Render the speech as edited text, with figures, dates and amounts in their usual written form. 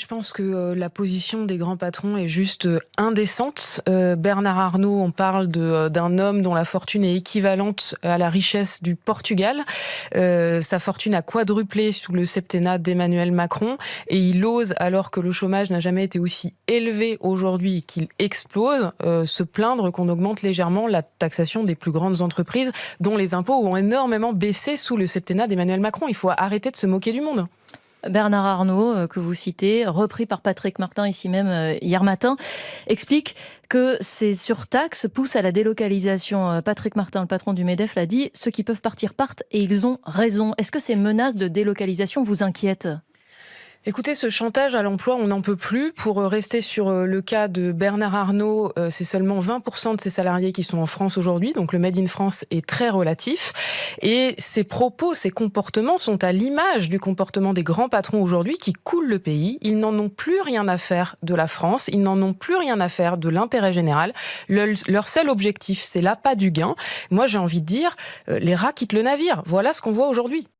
Je pense que la position des grands patrons est juste indécente. Bernard Arnault, on parle d'un homme dont la fortune est équivalente à la richesse du Portugal. Sa fortune a quadruplé sous le septennat d'Emmanuel Macron et il ose, alors que le chômage n'a jamais été aussi élevé aujourd'hui et qu'il explose, se plaindre qu'on augmente légèrement la taxation des plus grandes entreprises dont les impôts ont énormément baissé sous le septennat d'Emmanuel Macron. Il faut arrêter de se moquer du monde. Bernard Arnault, que vous citez, repris par Patrick Martin ici même hier matin, explique que ces surtaxes poussent à la délocalisation. Patrick Martin, le patron du MEDEF, l'a dit, ceux qui peuvent partir partent et ils ont raison. Est-ce que ces menaces de délocalisation vous inquiètent ? Écoutez, ce chantage à l'emploi, on n'en peut plus. Pour rester sur le cas de Bernard Arnault, c'est seulement 20% de ses salariés qui sont en France aujourd'hui, donc le Made in France est très relatif. Et ces propos, ces comportements sont à l'image du comportement des grands patrons aujourd'hui qui coulent le pays. Ils n'en ont plus rien à faire de la France, ils n'en ont plus rien à faire de l'intérêt général. Leur seul objectif, c'est l'appât du gain. Moi, j'ai envie de dire, les rats quittent le navire. Voilà ce qu'on voit aujourd'hui.